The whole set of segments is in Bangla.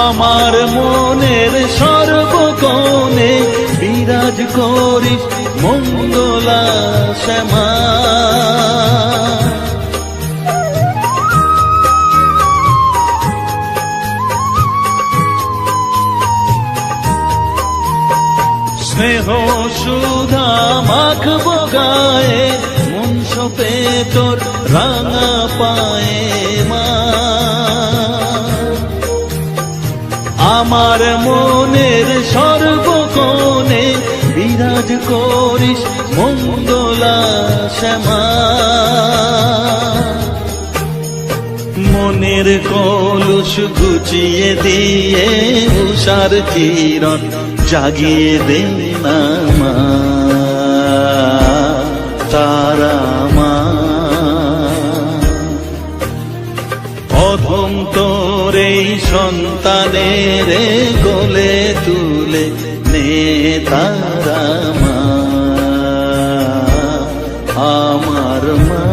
আমার মনের সর্বকোণে বিরাজ করিস মঙ্গলা শ্যামা। স্নেহ সুধা মাখবো গায়ে, মন সপে তোর রাঙা পায়ে মা। আমার মনের সর্বকোণে বিরাজ করিস মঙ্গলা শ্যামা। মনের কলুষ ঘুচিয়ে দিয়ে উষার কিরণ জাগিয়ে দে না মা তারা মা। অধম তোর এই সন্তানের কোলে তুলে নে তারা মা আমার মা।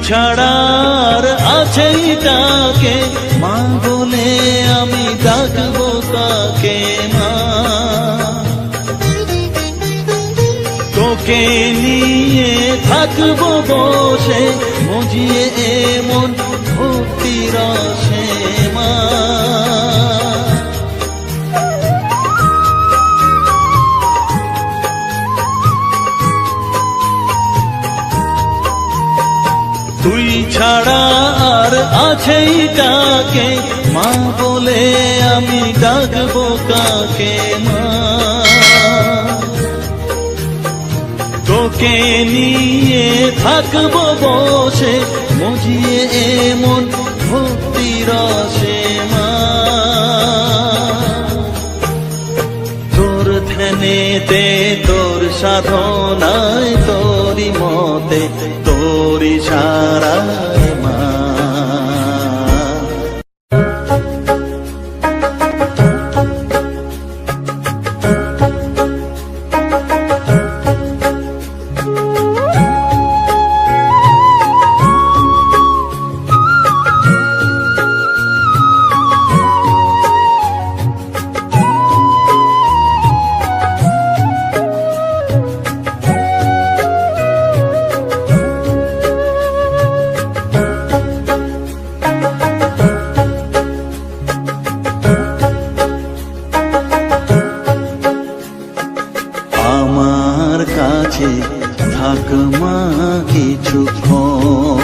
ছাড়ার আছেই তাকে মা বলে আমি ডাকবো তাকে মা। তোকে নিয়ে থাকবো বসে মজিয়ে এমন ভক্তি রসে মা। তুই ছাড়া আর আছেই কাকে মা বলে আমি ডাকবো কাকে মা। তোকে নিয়ে থাকবো বসে মজিয়ে এমন ভক্তি রসে মা। তোর ধ্যানেতে তোর সাধনায় তোরি মতে তোরি সারায় মা। থাক মা কিছুক্ষণ,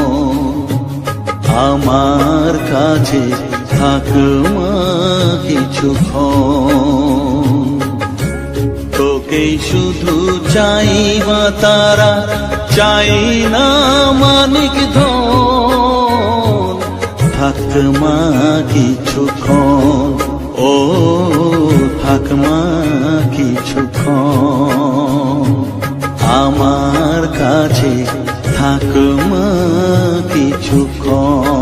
আমার কাছে থাক মা কিছুক্ষণ। তোকেই শুধু চাই মা তারা, চাই না মানিক ধন। থাক মা কিছুক্ষণ, ও থাক মা কিছুক্ষণ, আমার কাছে থাক মা কিছুক্ষণ।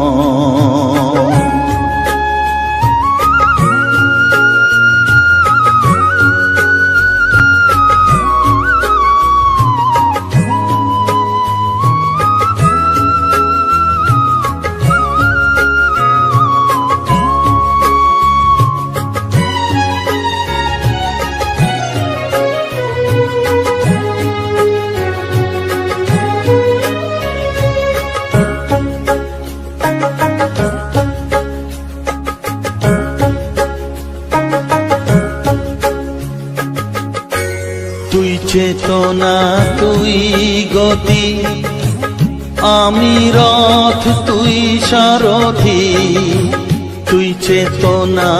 তুই চেতনা, তুই গতি, আমি রথ, তুই সারথি। তুই চেতনা,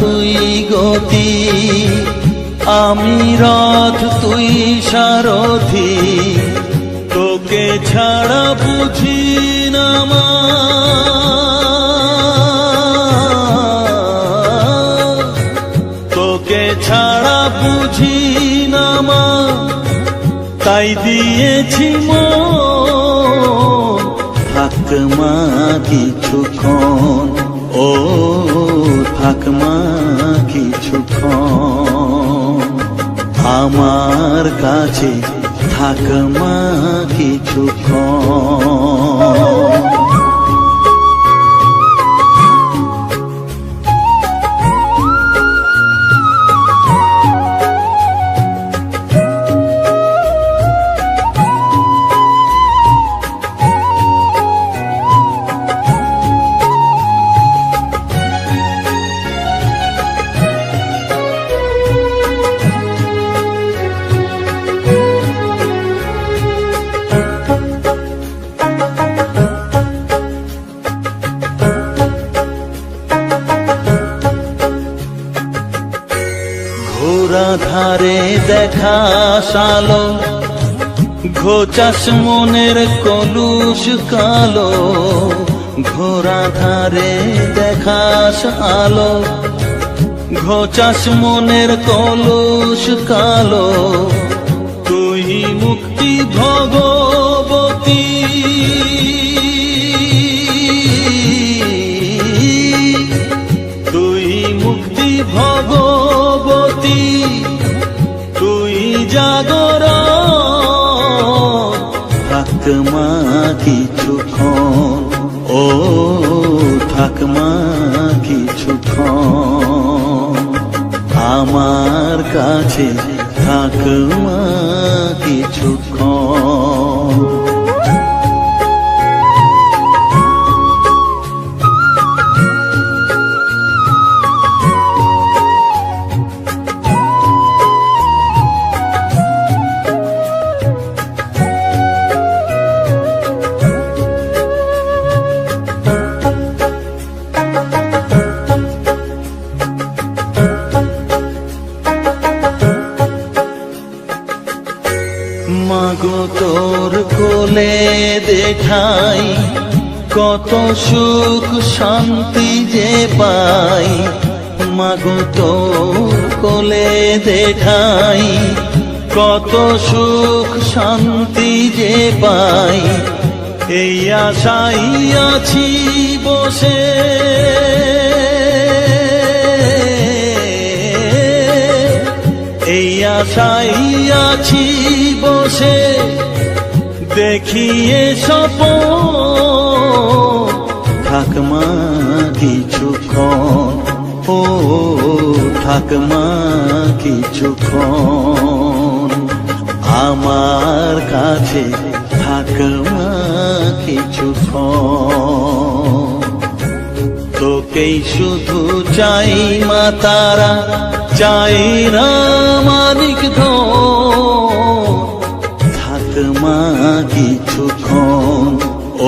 তুই গতি, আমি রথ, তুই সারথি। তোকে ছাড়া বুঝি না মা, তোকে ছাড়া বুঝি না মা, তাই দিয়েছি মন। থাক মা কিছুক্ষণ, ও থাক মা কিছুক্ষণ, আমার কাছে থাক মা কিছুক্ষণ। ঘোরা ধারে দেখা সালো, ঘোচাস মনের কলুষ কালো। ঘোরা ধারে দেখাস আলো, ঘোচাস মনের কলুষ কালো। তুই মুক্তি ভগবতী, তুই মুক্তি ভগবতী, তুই জাগরণ। থাক মা কিছুক্ষণ, ও থাক মা কিছুক্ষণ, আমার কাছে থাক মা কিছুক্ষণ। মাগো তোর কোলে দেখাই, কত সুখ শান্তি যে পাই। মাগো তোর কোলে দেখাই, কত সুখ শান্তি যে পাই। এই আশাই আছি বসে, এই আশাই আছি বসে, দেখিয়ে স্বপন। থাক মা কিছুক্ষণ, ও থাক মা কিছুক্ষণ, আমার কাছে থাক মা কিছুক্ষণ। তোকেই শুধু চাই মা তারা, চাই না মানিক ধন। থাক মা কিছুক্ষণ,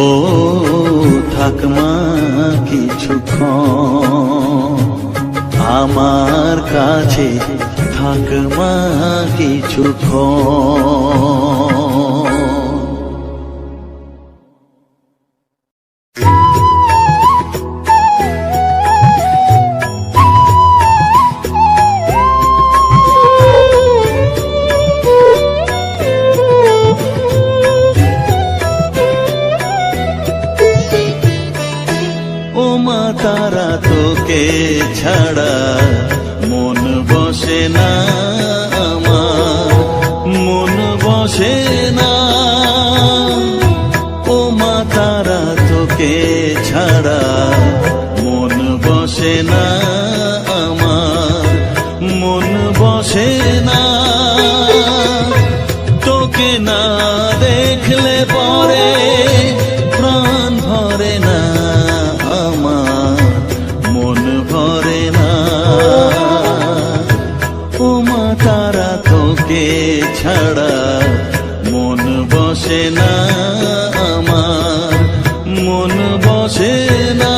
ও থাক মা কিছুক্ষণ, আমার কাছে থাক মা কিছুক্ষণ। তারা তোকে ছাড়া মন বসে না আমার, মন বসে না। ও মা তারা তোকে ছাড়া মন বসে না আমার, মন বসে না। তোকে না দেখলে পরে প্রাণ ভরে না আমার, মন ভরে না। ও মা তারা তোকে ছাড়া মন বসে না আমার, মন বসে না।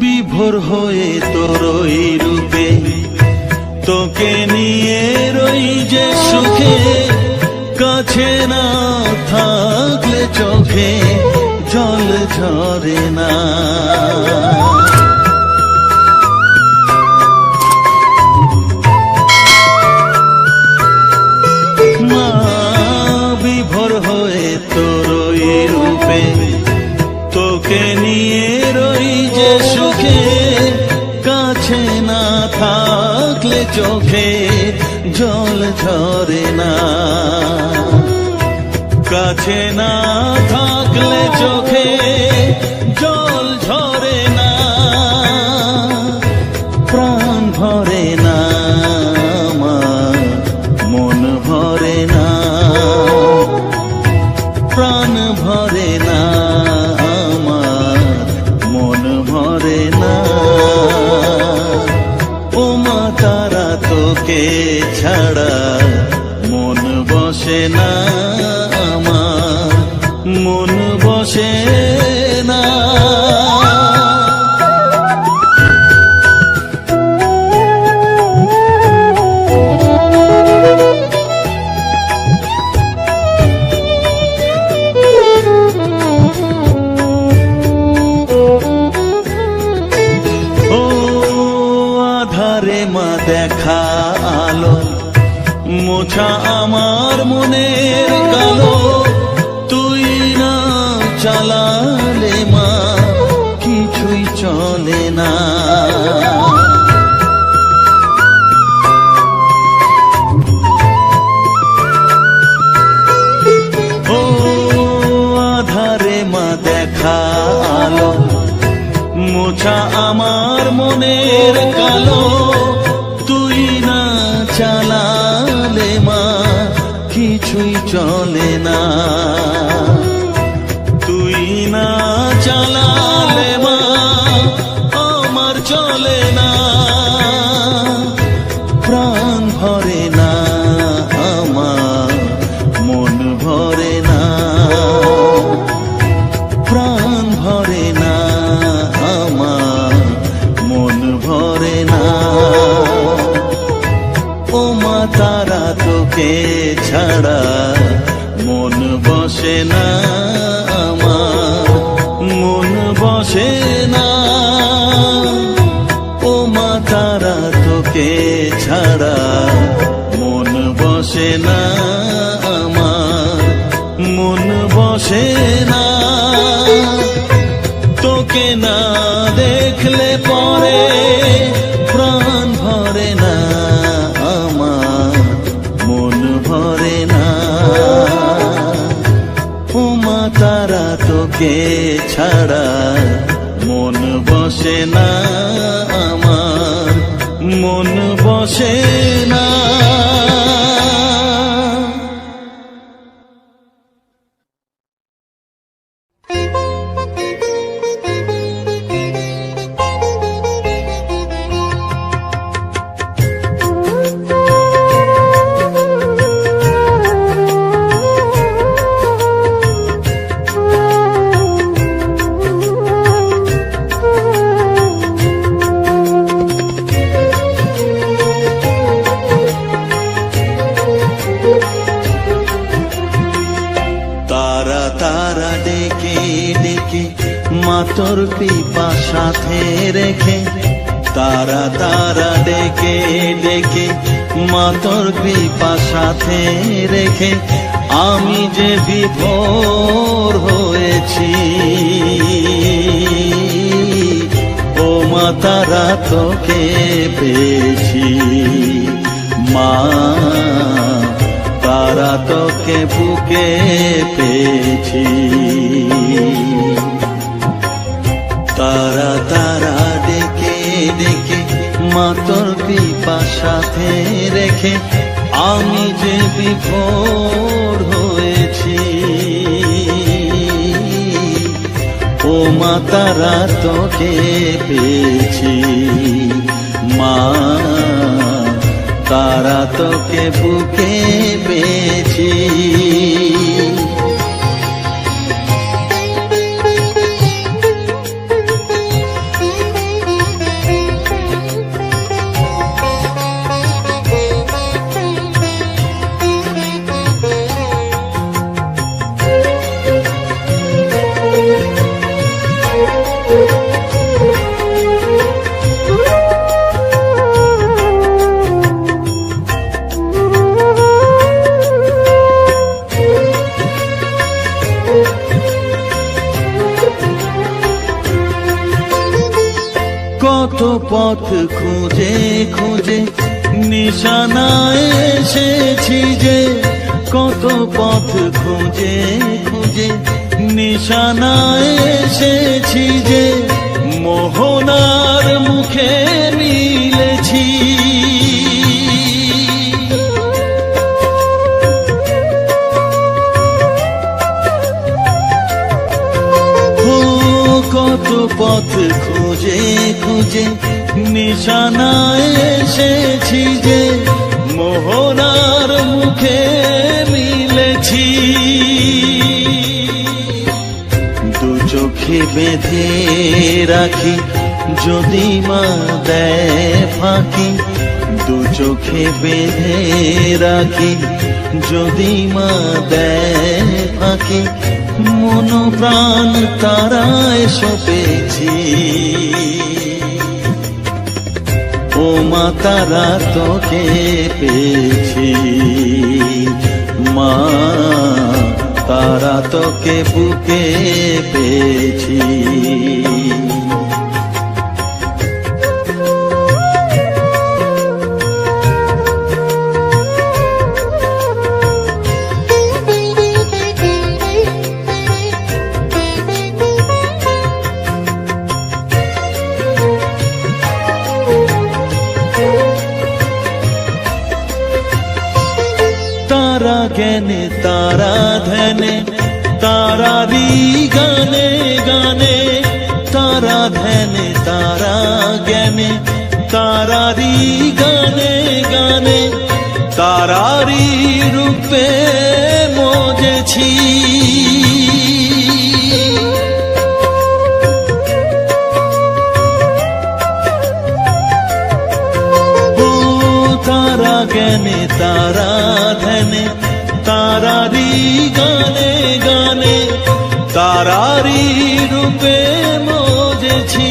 বিভোর হয়ে তোরই রূপে, তোকে নিয়ে রই যে সুখে, কাছে না থাকলে চোখে জল ঝরে না। মা বিভোর হয়ে তোরই রূপে, তোকে নিয়ে রই যে সুখে, কাছে না থাকলে চোখে জল ঝরে না। কাছে না থাকলে চোখে জল ঝরে না, প্রাণ ভরে না আমার, মন ভরে না, প্রাণ ভরে না আমার, মন ভরে না। ও মা তারা তোকে ছাড়া মন বসে না আমার, মন বসে না। ও আধারে মা দেখা আলো, মোছা আমার মনের কালো, তুই না চালালে মা কিছুই চলে না। ও আধারে মা দেখা আলো, মোছা আমার মনের কালো, তুই না চালালে মা কিছুই চলে না। তুই না চালালে মা আমার চলে না, প্রাণ ভরে না আমার, মন ভরে না, প্রাণ ভরে না আমার, মন ভরে না। ও মা তারা তোকে ছাড়া মন বসে না আমার, মন বসে না। ও মা তারা তোকে ছাড়া মন বসে না আমার, মন বসে না। তোকে না দেখলে পরে প্রাণ ভরে না আমার, মন ভরে না। ও মা তারা তোকে ছাড়া মন বসে না আমার, মন বসে না। তোর পিপা সাথে রেখে, তারা তারা ডেকে ডেকে মা তোর পিপা সাথে রেখে, আমি যে বিভোর হয়েছি। ও মা তারা তোকে পেয়েছি, মা তারা তোকে বুকে পেয়েছি। তারা তারা ডেকে ডেকে মা তোর পিপা সাথে রেখে, আমি যে বিভোর হয়েছি। ও মা তারা তোকে পেয়েছি, মা তারা তোকে বুকে পেয়েছি। কত পথ খুঁজে খুঁজে নিশানায় এসেছি যে, কত পথ খুঁজে খুঁজে নিশানায় এসেছি যে, মোহনার মুখে মিলেছি। কত পথ খুঁজে খুঁজে নিশানায় এসেছি যে, মোহনার মুখে মিলেছি। দু চোখে বেঁধে রাখি যদি মা দেয় ফাঁকি, দু চোখে বেঁধে রাখি যদি মা দেয় ফাঁকি, মন প্রাণ তারায় সপেছি। ও মা তারা তোকে পেয়েছি, মা তারা তোকে বুকে পেয়েছি। তারা জ্ঞানে তারা ধ্যানে তারারি গানে গানে, তারা ধ্যানে তারা জ্ঞানে তারারি গানে গানে, তারারি রূপে মজেছি। তারা জ্ঞানে তারা ধ্যানে তারারি গানে গানে, তারারি রূপে মজেছি।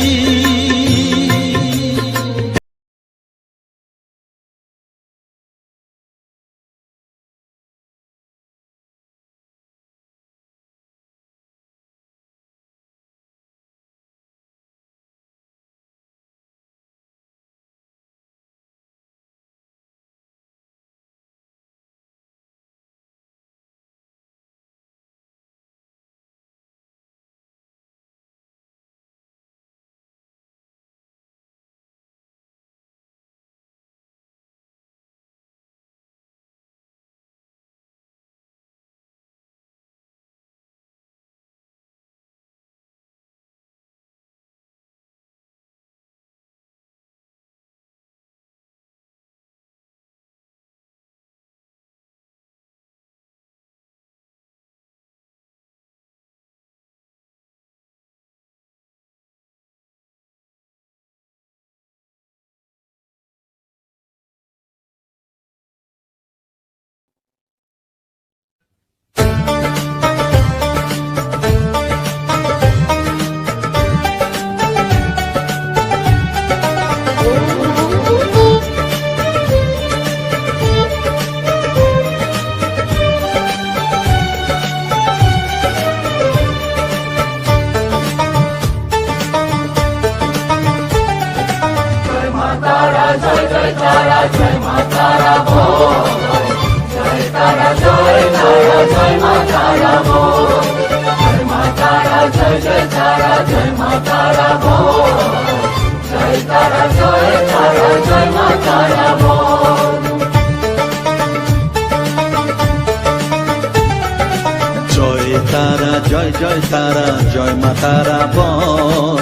জয় জয় তারা জয় মা তারা বল,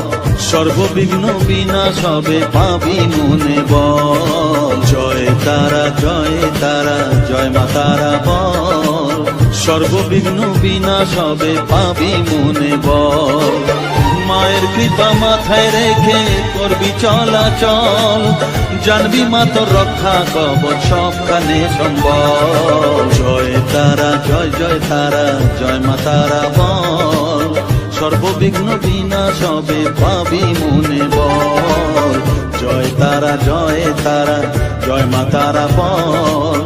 সর্ববিঘ্ন বিনাশ হবে পাবি মনে বল। জয় তারা জয় মা তারা বল, সর্ববিঘ্ন বিনাশ হবে পাবি মনে বল। মায়ের কৃপা মাথায় রেখে করবি চলাচল, জানবি মা তোর রক্ষা কবচ সবখানে সম্বল। জয় তারা জয় মা তারা বল, সর্ববিঘ্ন বিনাশ হবে পাবি মনে বল। জয় তারা জয় মা তারা বল,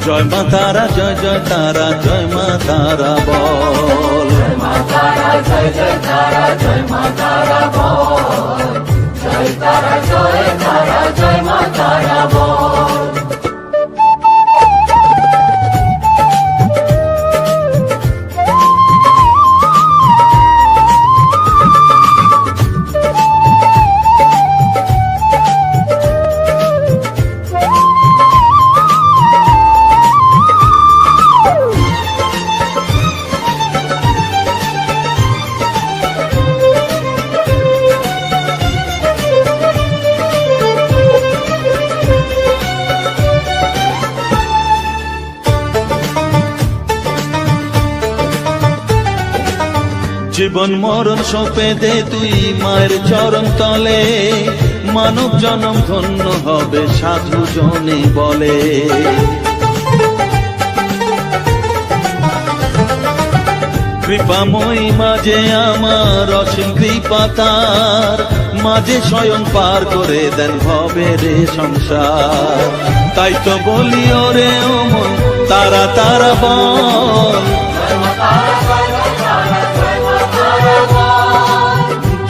জয় মা তারা জয় তারা জয় মা তারা বল। জয় মা তারা জয় তারা জয় মা তারা বল, জয় তারা জয় মা তারা বল। জীবন মরণ সঁপে দে তুই মায়ের চরণ তলে, মানব জনম ধন্য হবে সাধু জনে বলে। কৃপাময়ী মাঝে আমার অসীম কৃপা তার, মাঝে স্বয়ং পার করে দেন ভবের সংসার। তাই তো বলি ওরে ও মন তারা তারা বল,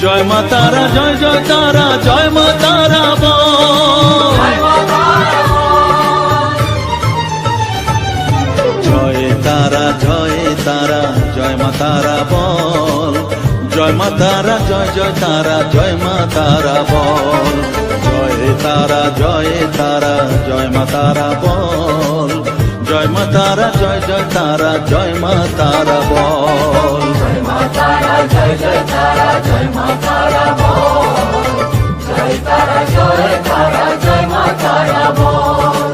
জয় মা তারা জয় তারা জয় মা তারা বল। জয় তারা জয় মা তারা বল, জয় মা তারা জয় তারা জয় মা তারা বল। জয় তারা জয় মা তারা বল, জয় মা তারা জয় তারা জয় মা তারা বল। জয় মা তারা জয় তারা জয় মা তারা বল, জয় তারা জয় মা তারা বল।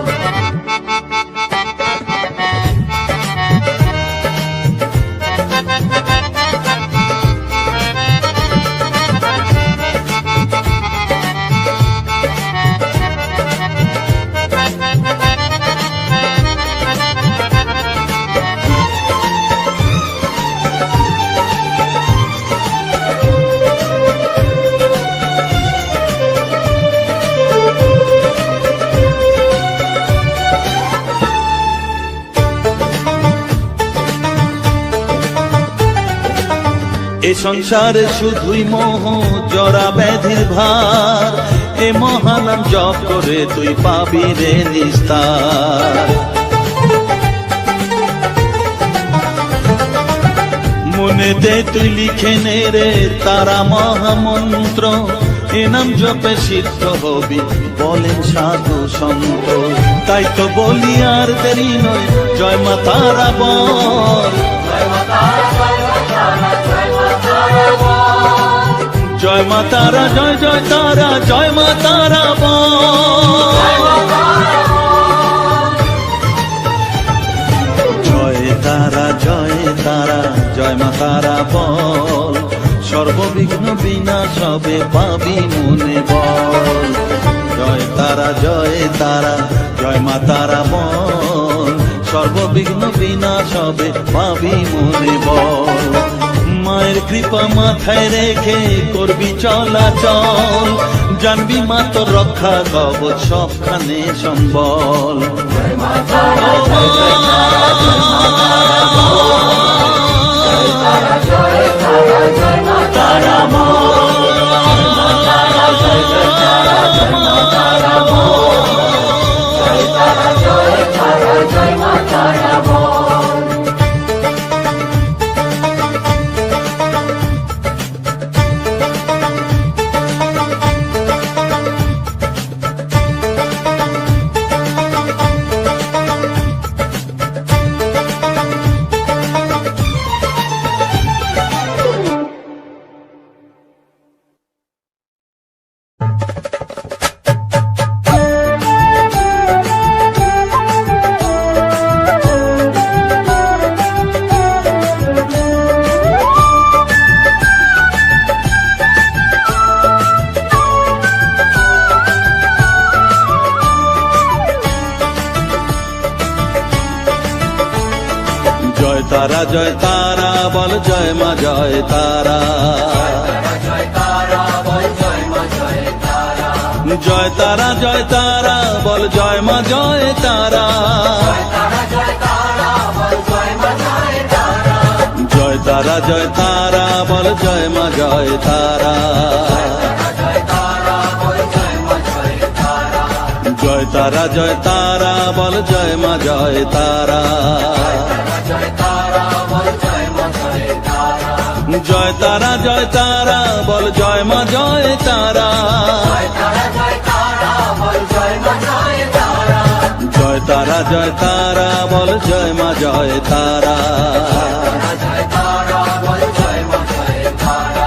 এ সংসারে শুধুই মোহ জরা ব্যাধির ভার, এ মহানাম জপ করে তুই পাবি রে নিস্তার। মনেতে তুই লিখে নে রে তারা মহামন্ত্র, এ নাম জপে সিদ্ধ হবি বলেন সাধু সন্ত। তাই তো বলি আর দেরি নয় জয় মা তারা বল, জয় মা তারা জয় তারা জয় মা তারা বল। জয় তারা জয় মা তারা বল, সর্ববিঘ্ন বিনাশ হবে পাবি মনে বল। জয় তারা জয় মা তারা বল, সর্ববিঘ্ন বিনাশ হবে পাবি মনে বল। মায়ের কৃপা মাথায় রেখে করবি চলাচল, জানবি মা তোর রক্ষা কবচ সবখানে সম্বল। জয় মা তারা জয় মা তারা জয় মা তারা বল। জয় তারা বল জয় মা জয় তারা, জয় তারা বল জয় মা জয় তারা, জয় তারা বল জয় মা জয় তারা, জয় তারা বল জয় মা জয় তারা, জয় তারা জয় তারা বল জয় মা জয় তারা, জয় তারা বল জয় মা জয় তারা, জয় তারা জয় তারা বল জয় মা জয় তারা, জয় তারা জয় তারা বল জয় মা জয় তারা, জয় তারা জয় তারা বল জয় মা জয় তারা। জয় তারা বল জয় মা জয় তারা।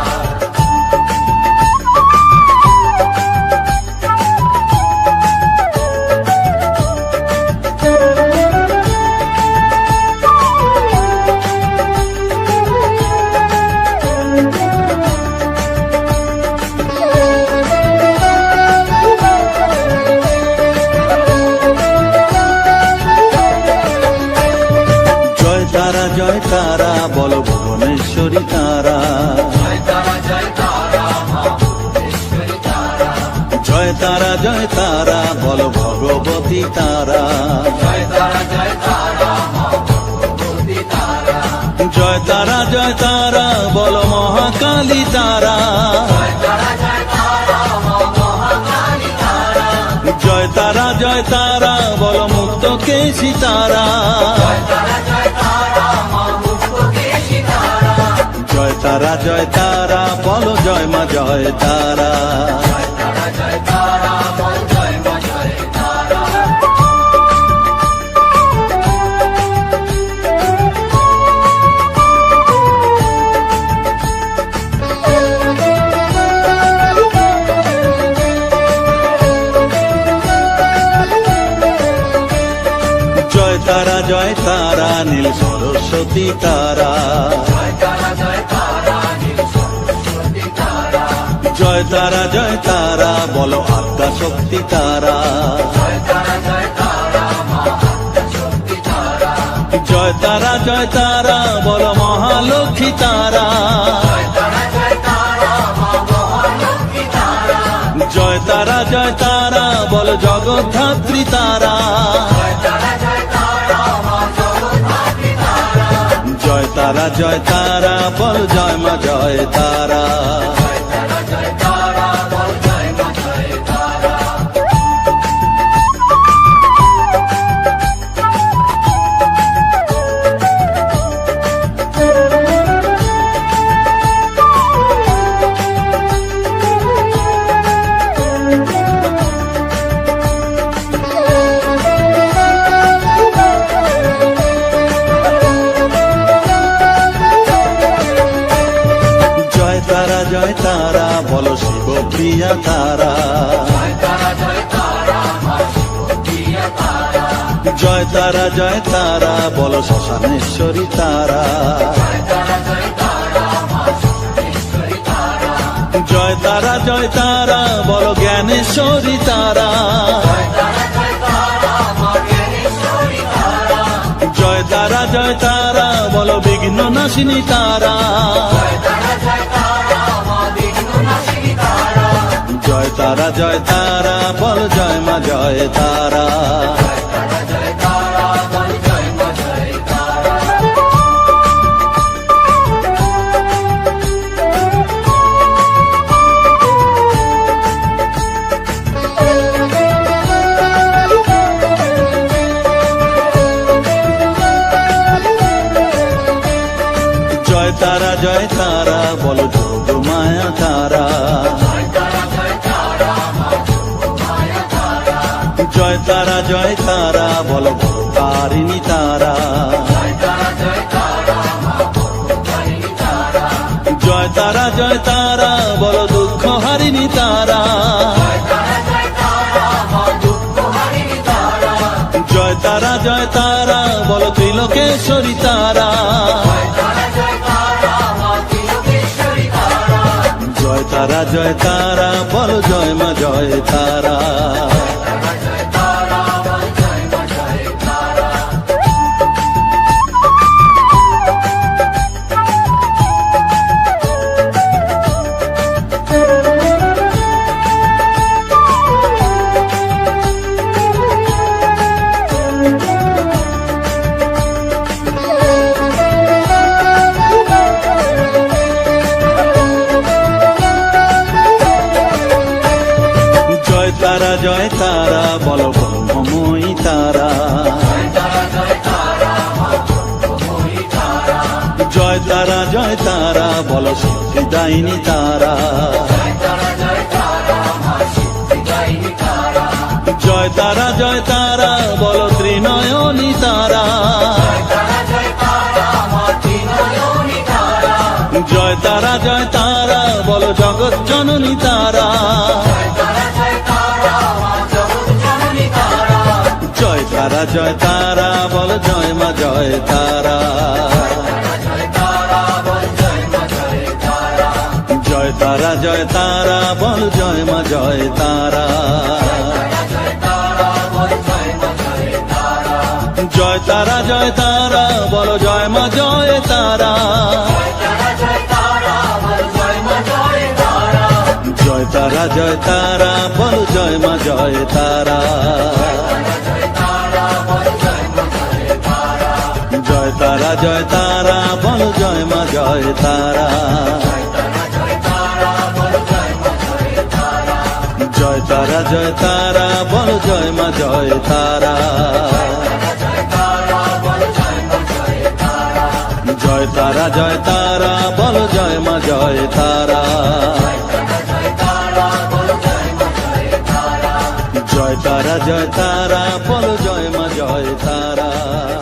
জয় তারা জয় তারা বল ভুবনেশ্বরী তারা, জয় তারা জয় তারা মা ভুবনেশ্বরী তারা, জয় তারা জয় তারা বল ভগবতী তারা, জয় তারা জয় তারা মা ভগবতী তারা, জয় তারা জয় তারা বল মহাকালী তারা, জয় তারা জয় তারা মা মহাকালী তারা, জয় তারা জয় তারা বল মুক্ত কেশী তারা, জয় তারা জয় তারা মা মুক্তকেশী তারা, জয় তারা জয় তারা বল জয় মা জয় তারা। জয় তারা জয় তারা বল জয় মা জয় তারা। জয় তারা জয় তারা নীল সরস্বতী তারা, জয় তারা জয় তারা নীল সরস্বতী তারা, জয় তারা জয় তারা বল আদ্যা শক্তি তারা, জয় তারা জয় তারা মা আদ্যশক্তি তারা, জয় তারা জয় তারা বল মহালক্ষ্মী তারা, জয় তারা জয় তারা মা মহালক্ষ্মী তারা, জয় তারা জয় তারা বল জগদ্ধাত্রী তারা, জয় তারা জয় তারা মা জগদ্ধাত্রী তারা, জয় তারা জয় তারা বল জয় মা জয় তারা। জয় তারা জয় তারা বল জয় মা জয় তারা। জয় তারা জয় তারা বল শিবপ্রিয়া তারা, জয় তারা জয় তারা মা শিবপ্রিয়া তারা, জয় তারা জয় তারা বল শ্মশানেশ্বরী তারা, জয় তারা জয় তারা মা সুরেশ্বরী তারা, জয় তারা জয় তারা বল জ্ঞানেশ্বরী তারা, জয় তারা জয় তারা মা জ্ঞানেশ্বরী তারা, জয় তারা জয় তারা বল বিঘ্ন নাশিনী তারা, জয় তারা জয় তারা মা বিঘ্ননাশিনী তারা, জয় তারা জয় তারা বল জয় মা জয় তারা। জয় তারা জয় তারা বল জয় মা জয় তারা। জয় তারা জয় তারা বল যোগ মায়া তারা, জয় তারা জয় তারা মা যোগমায়া তারা, জয় তারা জয় তারা বল ভোগতারিণী তারা, জয় তারা জয় তারা মা ভোগতারিণী তারা, জয় তারা জয় তারা বল দুঃখ হারিণী তারা, জয় তারা জয় তারা মা দুঃখহারিণী তারা, জয় তারা জয় তারা বল ত্রিলোকেশ্বরী তারা, জয় তারা জয় তারা মা ত্রিলোকেশ্বরী তারা, জয় তারা জয় তারা বল জয় মা জয় তারা। তারা জয় তারা বল জয় মা জয় তারা। জয় তারা জয় তারা বল বলো সিদ্ধিদায়িনী তারা। জয় তারা জয় তারা বলো ত্রিনয়নী তারা। জয় তারা জয় তারা বলো জগৎ জননী তারা। জয় তারা জয় তারা বলো জয় মা জয় তারা। জয় তারা জয় তারা বল জয় মা জয় তারা। জয় তারা জয় তারা বলো জয় মা জয় তারা। জয় তারা জয় তারা বল জয় মা জয় তারা। জয় তারা জয় তারা বল জয় মা জয় তারা। জয় তারা জয় তারা বল জয় মা জয় তারা। জয় তারা জয় তারা বল জয় মা জয় তারা। জয় তারা জয় তারা বল জয় মা জয় তারা।